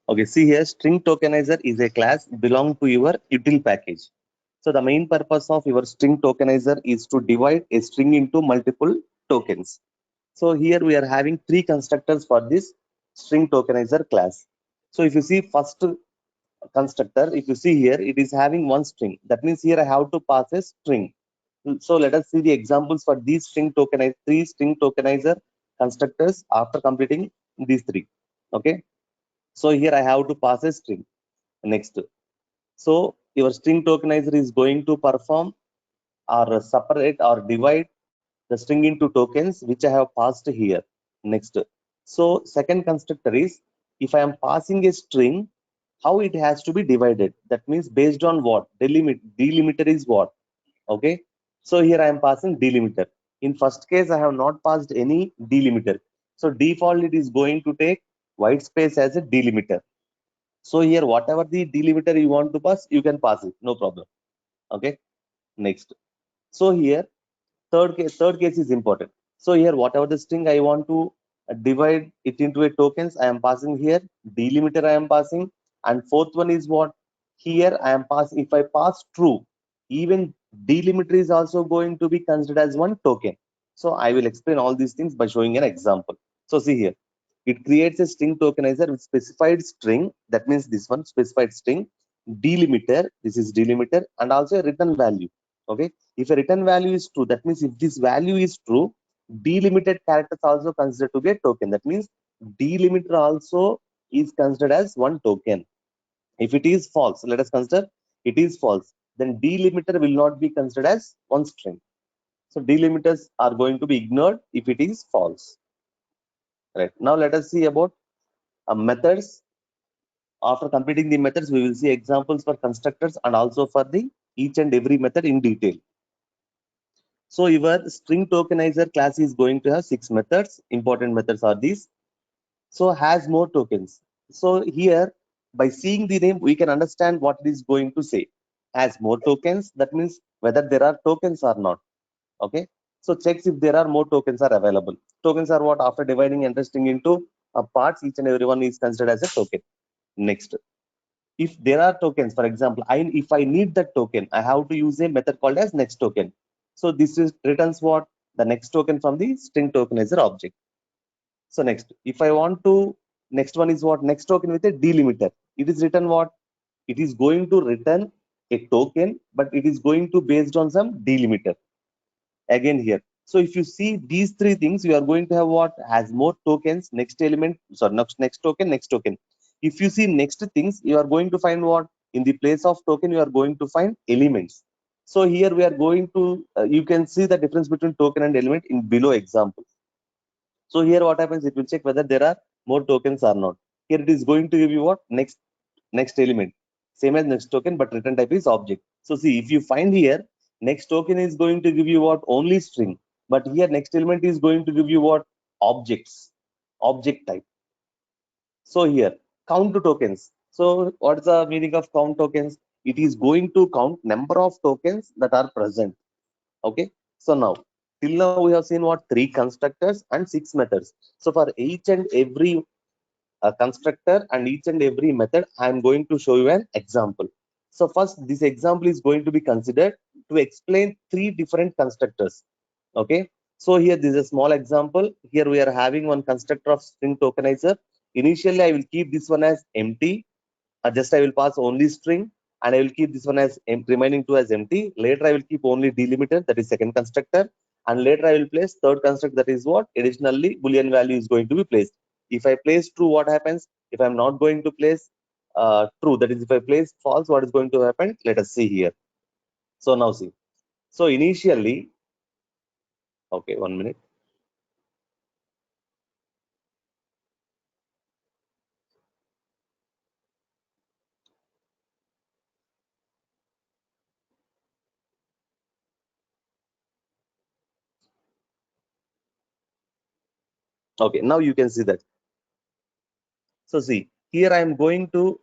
Okay, see here, string tokenizer is a class belong to your util package. So the main purpose of your string tokenizer is to divide a string into multiple tokens. So here we are having three constructors for this string tokenizer class. So if you see first constructor, if you see here, it is having one string. That means here I have to pass a string. So let us see the examples for these three string tokenizer constructors after completing these three. Okay. So here I have to pass a string. Next. So your string tokenizer is going to perform or separate or divide the string into tokens, which I have passed here. Next. So second constructor is, if I am passing a string, how it has to be divided. That means based on what? Delimiter is what? Okay. So here I am passing delimiter. In first case, I have not passed any delimiter. So default it is going to take white space as a delimiter. So here whatever the delimiter you want to pass, you can pass it, no problem. Okay. Next. So here third case is important. So here whatever the string I want to divide it into a tokens, I am passing here delimiter I am passing. And fourth one is what? Here I am passing, if I pass true, even delimiter is also going to be considered as one token. So I will explain all these things by showing an example. So see here, it creates a string tokenizer with specified string. That means this one specified string, delimiter, this is delimiter, and also a return value. Okay, if a return value is true, that means if this value is true, delimited characters also considered to be a token. That means delimiter also is considered as one token. If it is false, let us consider it is false, then delimiter will not be considered as one string. So delimiters are going to be ignored if it is false. Right. Now let us see about methods. After completing the methods, we will see examples for constructors and also for the each and every method in detail. So your string tokenizer class is going to have 6 methods. Important methods are these. So has more tokens. So here by seeing the name, we can understand what it is going to say. Has more tokens. That means whether there are tokens or not. Okay. So checks if there are more tokens are available. Tokens are what? After dividing and string into parts, each and every one is considered as a token. Next, if there are tokens, for example, if I need that token, I have to use a method called as next token. So this is returns what? The next token from the string tokenizer object. So next, if I want to, next one is what? Next token with a delimiter. It is written what? It is going to return a token, but it is going to based on some delimiter. Again here. So if you see these three things, you are going to have what? Has more tokens, next element, sorry, next token, next token. If you see next things, you are going to find what? In the place of token, you are going to find elements. So here we are going to, you can see the difference between token and element in below example. So here what happens, it will check whether there are more tokens or not. Here it is going to give you what? Next element. Same as next token, but return type is object. So see, if you find here, next token is going to give you what? Only string. But here next element is going to give you what? Objects, object type. So here, count to tokens. So what's the meaning of count tokens? It is going to count number of tokens that are present. Okay. So now, till now we have seen what? 3 constructors and 6 methods. So for each and every constructor and each and every method, I am going to show you an example. So first, this example is going to be considered to explain 3 different constructors. Okay. So here this is a small example. Here we are having one constructor of string tokenizer. Initially, I will keep this one as empty. Just I will pass only string, and I will keep this one as remaining 2 as empty. Later, I will keep only delimiter, that is second constructor. And later I will place third constructor, that is what? Additionally, Boolean value is going to be placed. If I place true, what happens? If I'm not going to place true, that is if I place false, what is going to happen? Let us see here. So now see. So initially, okay, 1 minute. Okay, now you can see that. So see, here I am going to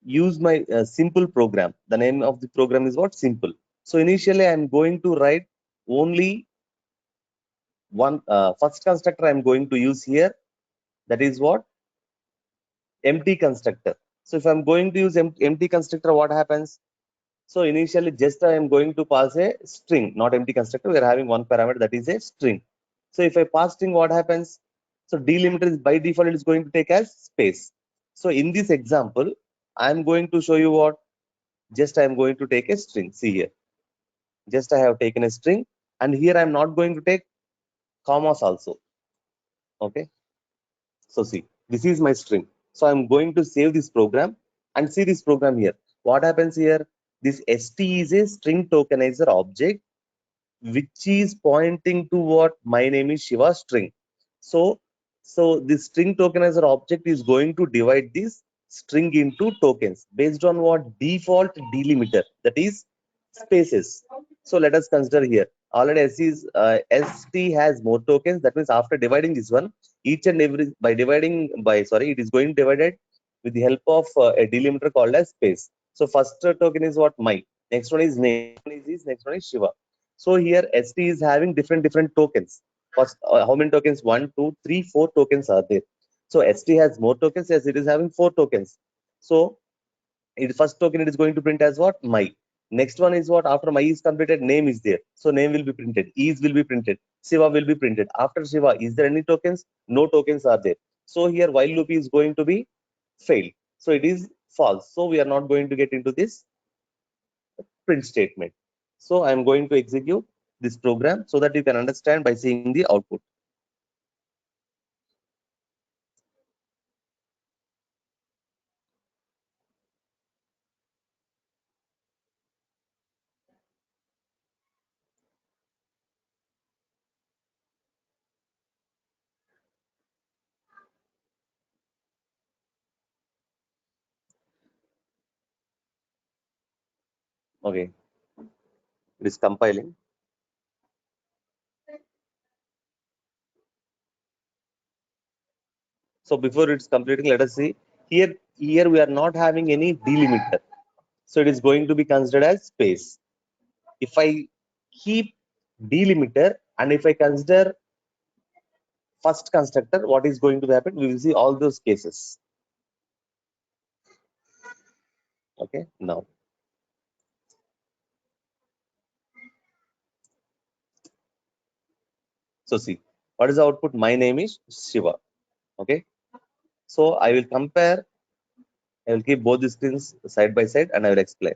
use my simple program. The name of the program is what? Simple. So initially I am going to write only one first constructor I am going to use here. That is what? Empty constructor. So if I'm going to use empty constructor, what happens? So initially just I am going to pass a string, not empty constructor. We are having one parameter that is a string. So if I pass string, what happens? So delimiter is by default it is going to take as space. So in this example, I am going to show you what just I am going to take a string. See here, just I have taken a string, and here I am not going to take commas also. Okay. So see, this is my string. So I'm going to save this program and see this program here. What happens here? This st is a string tokenizer object which is pointing to what my name is Shiva string. So, so this string tokenizer object is going to divide this string into tokens based on what default delimiter, that is spaces. So let us consider here. Already ST has more tokens. That means after dividing this one, each and every by dividing by it is going divided with the help of a delimiter called as space. So first token is what my, next one is name, next one is Shiva. So here ST is having different tokens. First, how many tokens? 1, 2, 3, 4 tokens are there. So ST has more tokens as it is having 4 tokens. So it first token it is going to print as what? My. Next one is what? After my is completed, name is there. So name will be printed. Is will be printed. Shiva will be printed. After Shiva, is there any tokens? No tokens are there. So here while loop is going to be failed. So it is false. So we are not going to get into this print statement. So I'm going to execute this program so that you can understand by seeing the output. Okay, it is compiling. So before it's completing, let us see here. Here we are not having any delimiter. So it is going to be considered as space. If I keep delimiter and if I consider first constructor, what is going to happen? We will see all those cases. Okay, now. So see, what is the output? My name is Shiva. Okay, so I will compare. I will keep both the screens side by side and I will explain.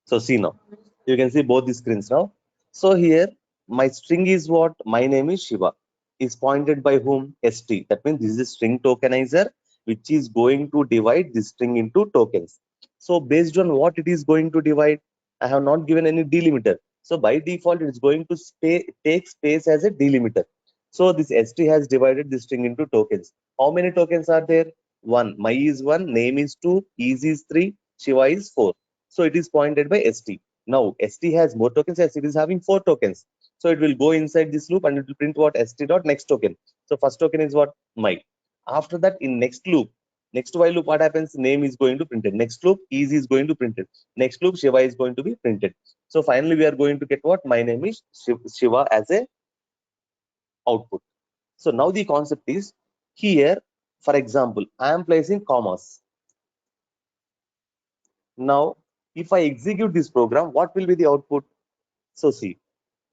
So see now, you can see both the screens now. So here my string is what? My name is Shiva. Is pointed by whom? ST. That means this is a string tokenizer which is going to divide this string into tokens. So based on what it is going to divide, I have not given any delimiter. So by default, it's going to take space as a delimiter. So this ST has divided this string into tokens. How many tokens are there? One. My is one, name is two, is three, Shiva is four. So it is pointed by ST. Now ST has more tokens as it is having four tokens. So it will go inside this loop and it will print what? ST dot next token. So first token is what? My. After that, in next loop, next while loop, what happens? Name is going to printed. Next loop, is going to printed. Next loop, Shiva is going to be printed. So finally, we are going to get what? My name is Shiva as a output. So now the concept is here. For example, I am placing commas. Now, if I execute this program, what will be the output? So see,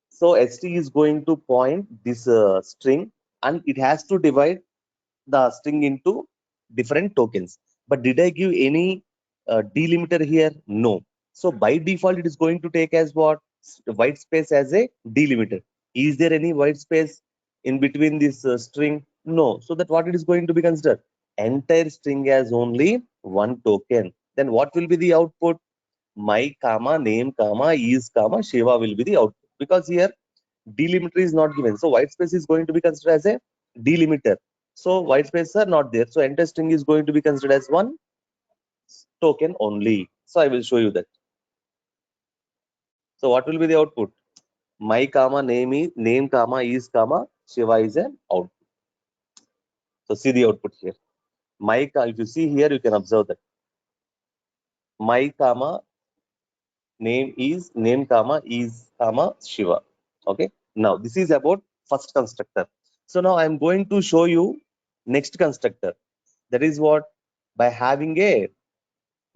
so ST is going to point this string and it has to divide the string into different tokens. But did I give any delimiter here? No. So by default, it is going to take as what? White space as a delimiter. Is there any white space in between this string? No. So that what it is going to be considered? Entire string has only one token. Then what will be the output? My comma name comma is comma Shiva will be the output, because here delimiter is not given. So white space is going to be considered as a delimiter. So white spaces are not there. So entire string is going to be considered as one token only. So I will show you that. So what will be the output? My comma name comma is comma Shiva is an output. So see the output here. If you see here, you can observe that my comma name comma is comma Shiva. Okay. Now this is about first constructor. So now I'm going to show you next constructor. That is what? By having a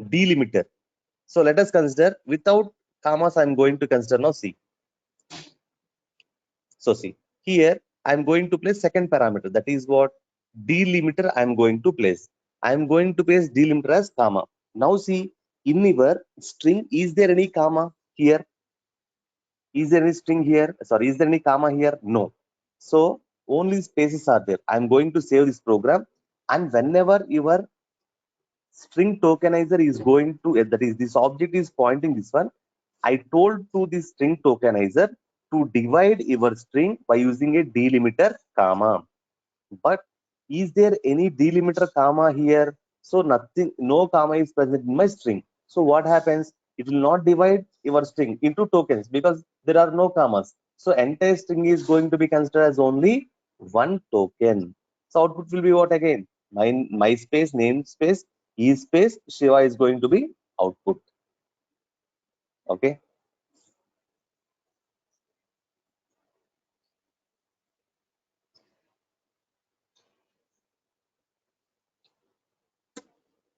delimiter. So let us consider without commas. I'm going to consider now C. So see here I'm going to place second parameter. That is what? Delimiter I'm going to place. I'm going to place delimiter as comma. Now see in your string, is there any comma here? Is there any string here? Sorry, is there any comma here? No. So only spaces are there. I'm going to save this program, and whenever your string tokenizer is going to, that is, this object is pointing this one, I told to the string tokenizer to divide your string by using a delimiter comma. But is there any delimiter comma here? So nothing, no comma is present in my string. So what happens? It will not divide your string into tokens because there are no commas. So entire string is going to be considered as only one token. So output will be what again? My space, namespace, e space, Shiva is going to be output. Okay.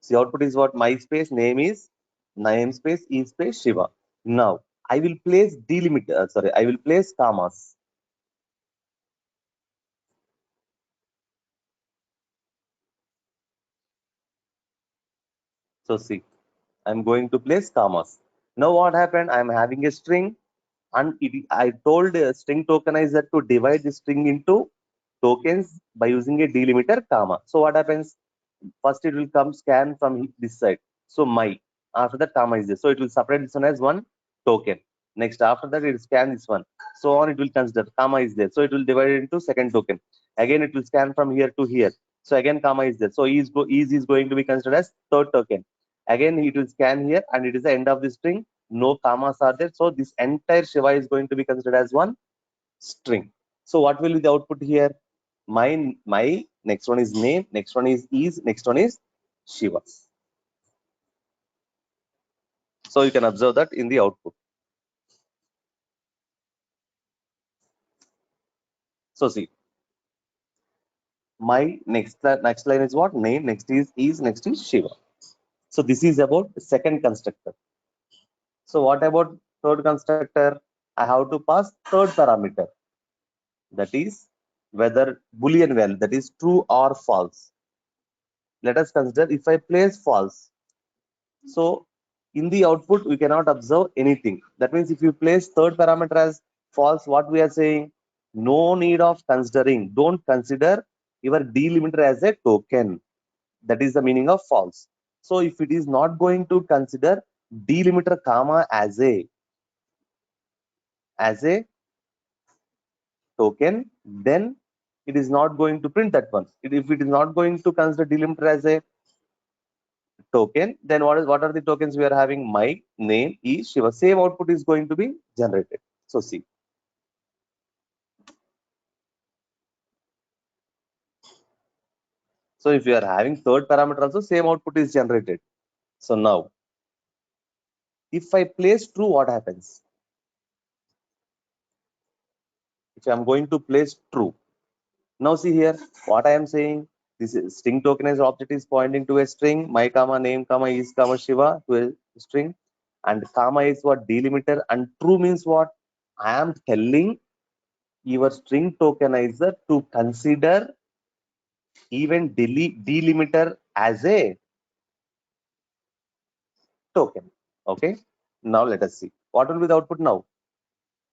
See, output is what? My space, name is namespace, e space, Shiva. Now I will place delimiter. Sorry, I will place commas. So see, I'm going to place commas. Now what happened? I'm having a string, and I told a string tokenizer to divide the string into tokens by using a delimiter comma. So what happens? First it will come scan from this side. So my, after that comma is there. So it will separate this one as one token. Next after that it will scan this one. So on it will consider comma is there. So it will divide it into second token. Again it will scan from here to here. So again comma is there. So is going to be considered as third token. Again it will scan here, and it is the end of the string. No commas are there. So this entire Shiva is going to be considered as one string. So what will be the output here? My next one is name, next one is, next one is Shiva. So you can observe that in the output. So see, my next line is what? Name, next is, next is Shiva. So this is about second constructor. So what about third constructor? I have to pass third parameter, that is whether boolean value, that is true or false. Let us consider if I place false. So in the output, we cannot observe anything. That means if you place third parameter as false, what we are saying? No need of considering. Don't consider your delimiter as a token. That is the meaning of false. So if it is not going to consider delimiter comma as a token, then it is not going to print that one. If it is not going to consider delimiter as a token, then what are the tokens we are having? My name is Shiva. Same output is going to be generated. So see. So if you are having third parameter also, same output is generated. So now, if I place true, what happens? If I'm going to place true. Now see here, what I am saying, this is string tokenized object is pointing to a string, my comma name comma is comma Shiva to a string, and comma is what? Delimiter, and true means what? I am telling your string tokenizer to consider even delimiter as a token. Okay. Now let us see. What will be the output now?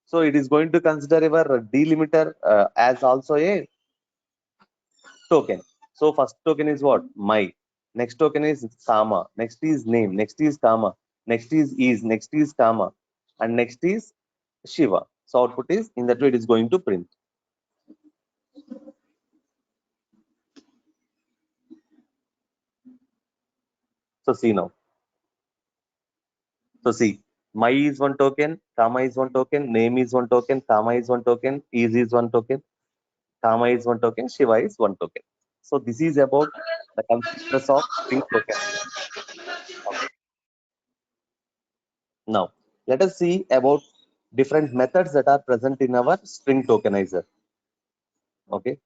So it is going to consider our delimiter as also a token. So first token is what? My. Next token is comma. Next is name. Next is comma. Next is. Next is comma. And next is Shiva. So output is in that way it is going to print. So see now. So see, my is one token, comma is one token, name is one token, comma is one token, is one token, comma is one token, Shiva is one token. So this is about the constructors of string token. Okay. Now let us see about different methods that are present in our string tokenizer. Okay.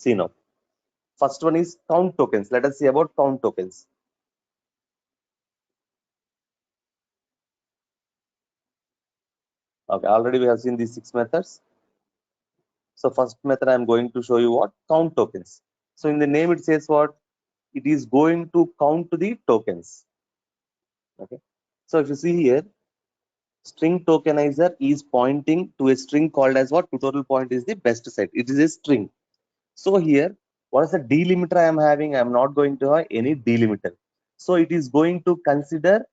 See now. First one is count tokens. Let us see about count tokens. Okay, already we have seen these 6 methods. So first method I am going to show you what? Count tokens. So in the name it says what? It is going to count the tokens. Okay. So if you see here, string tokenizer is pointing to a string called as what? Total point is the best set. It is a string. So here, what is the delimiter I am having? I am not going to have any delimiter. So it is going to consider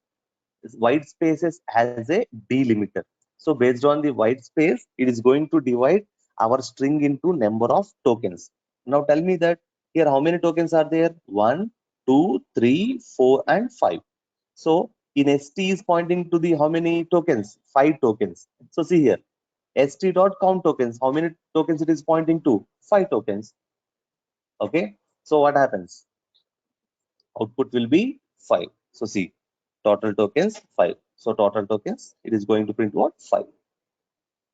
white spaces as a delimiter. So based on the white space, it is going to divide our string into number of tokens. Now tell me that here how many tokens are there? 1, 2, 3, 4, and 5. So in ST is pointing to the how many tokens? 5 tokens. So see here, ST dot count tokens. How many tokens it is pointing to? 5 tokens. Okay. So what happens? Output will be 5. So see, total tokens 5. So total tokens, it is going to print what? 5.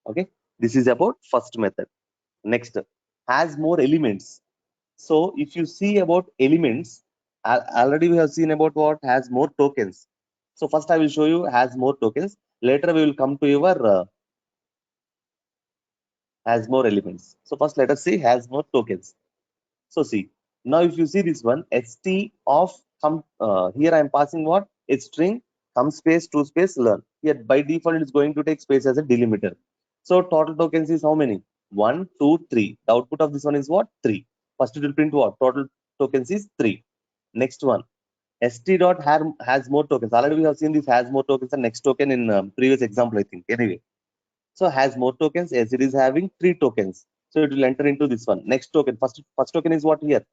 Okay. This is about first method. Next, has more elements. So if you see about elements, already we have seen about what has more tokens. So first I will show you has more tokens. Later we will come to your has more elements. So first let us see has more tokens. So see, now if you see this one, st of here I am passing what? A string, come space, to space, learn. Here by default it is going to take space as a delimiter. So total tokens is how many? 1, 2, 3. The output of this one is what? 3. First it will print what? Total tokens is 3. Next one, st dot has more tokens. Already we have seen this has more tokens and next token in previous example, I think. Anyway, so has more tokens as it is having 3 tokens. So it will enter into this one. Next token, first token is what here?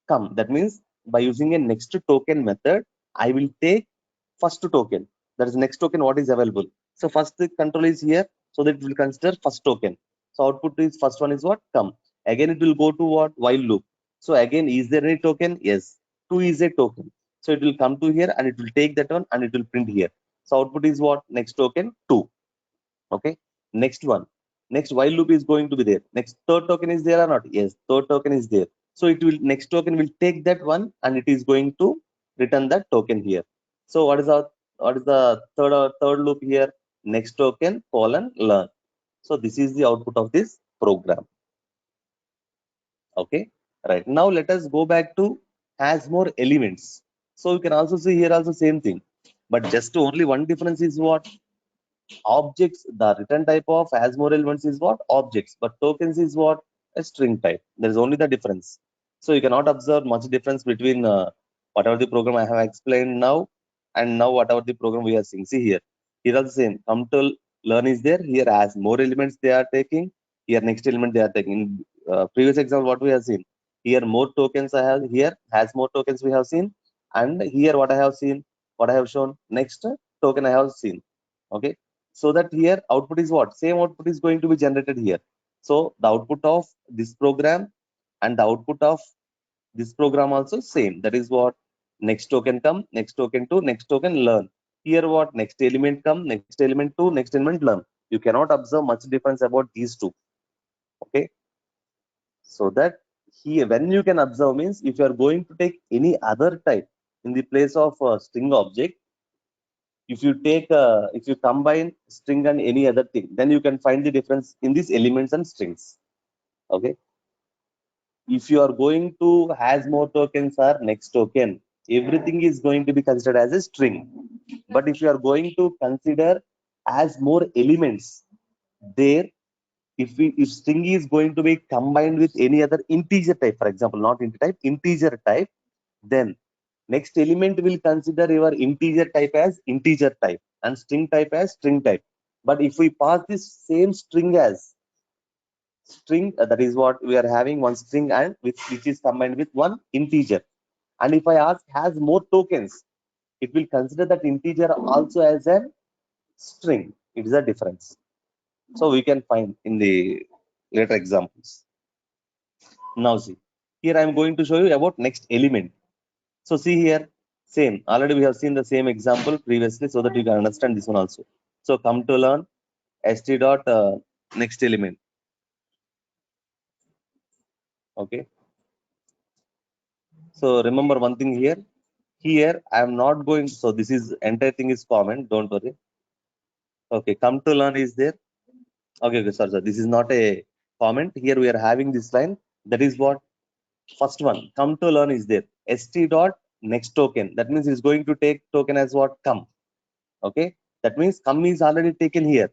Come. That means by using a next token method, I will take first token. That is next token what is available. So first the control is here, so that it will consider first token. So output is first one is what? Come. Again it will go to what? While loop. So again, is there any token? Yes. 2 is a token. So it will come to here and it will take that one and it will print here. So output is what? Next token 2. Okay. Next one. Next while loop is going to be there. Next third token is there or not? Yes. Third token is there. So it will next token will take that one and it is going to return that token here. So what is the third loop here? Next token colon learn. So this is the output of this program. Okay. Right. Now let us go back to has more elements. So you can also see here also same thing. But just only one difference is what? Objects, the return type of has more elements is what? Objects, but tokens is what? A string type. There is only the difference. So you cannot observe much difference between whatever the program I have explained now and now whatever the program we are seeing. See here, here are the same. Come to learn is there. Here has more elements they are taking. Here next element they are taking. Previous example what we have seen. Here more tokens I have. Here has more tokens we have seen, and here what I have seen, what I have shown. Next token I have seen. Okay. So that here output is what? Same output is going to be generated here. So the output of this program and the output of this program also same. That is what? Next token come, next token to, next token learn. Here what? Next element come, next element to, next element learn. You cannot observe much difference about these two. Okay. So that here when you can observe means if you are going to take any other type in the place of a string object, if you take if you combine string and any other thing, then you can find the difference in these elements and strings. Okay. If you are going to has more tokens or next token, everything is going to be considered as a string. But if you are going to consider as more elements, there if string is going to be combined with any other integer type, for example, not int type, integer type, then next element will consider your integer type as integer type and string type as string type. But if we pass this same string as string, that is what we are having one string and which is combined with one integer. And if I ask has more tokens, it will consider that integer also as a string. It is a difference. So we can find in the later examples. Now see, here I am going to show you about next element. So see here, same. Already we have seen the same example previously so that you can understand this one also. So come to learn st dot next element. Okay. So remember one thing here. Here I am not going. So this is entire thing is common. Don't worry. Okay. Come to learn is there. Okay. Okay. Sorry. Sorry. This is not a comment. Here we are having this line. That is what first one. Come to learn is there. St dot next token. That means it's going to take token as what come. Okay. That means come is already taken here.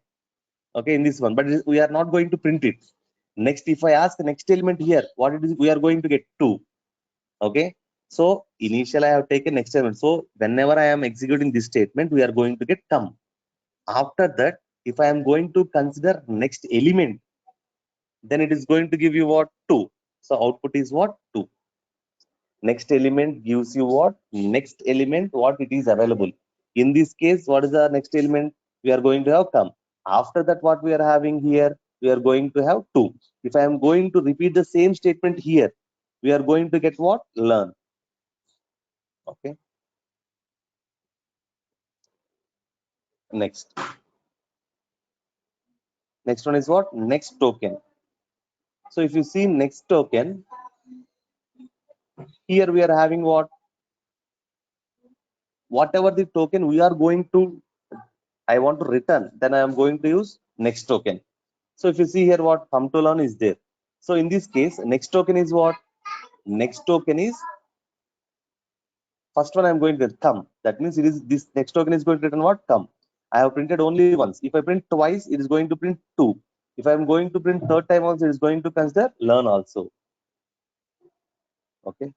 Okay. In this one, but we are not going to print it. Next, if I ask the next element here, what it is, we are going to get 2. Okay. So initially I have taken next element. So whenever I am executing this statement, we are going to get come. After that, if I am going to consider next element, then it is going to give you what 2. So output is what 2. Next element gives you what next element what it is available. In this case, what is the next element? We are going to have come. After that, what we are having here, we are going to have 2. If I am going to repeat the same statement here, we are going to get what learn. Okay. Next one is what next token. So if you see next token, here we are having what whatever the token we are going to I want to return, then I am going to use next token. So if you see here what come to learn is there. So in this case, next token is what next token is first one I am going to come. That means it is this next token is going to return what come. I have printed only once. If I print twice, it is going to print 2. If I am going to print third time also, it is going to consider learn also. Okay.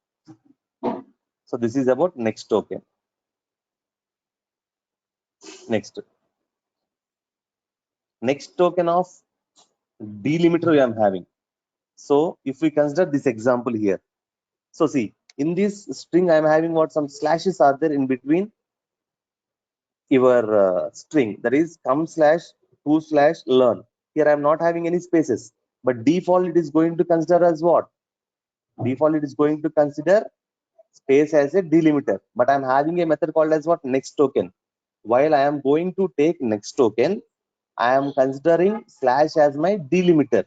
So this is about next token. Next token of delimiter I am having. So if we consider this example here, so see in this string I am having what some slashes are there in between your string, that is come slash to slash learn. Here I am not having any spaces, but default it is going to consider as what? Default it is going to consider space as a delimiter, but I am having a method called as what next token. While I am going to take next token, I am considering slash as my delimiter.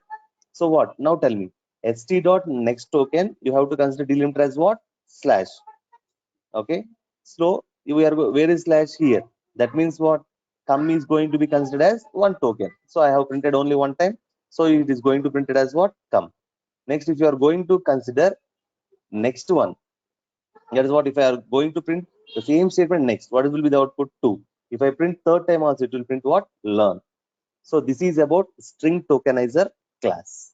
So what? Now tell me, st dot next token, you have to consider delimiter as what? Slash. Okay. So we are where is slash here? That means what? Come is going to be considered as one token. So I have printed only one time. So it is going to print it as what? Come. Next, if you are going to consider next one, that is what if I are going to print the same statement next, what will be the output 2? If I print third time also, it will print what? Learn. So this is about string tokenizer class.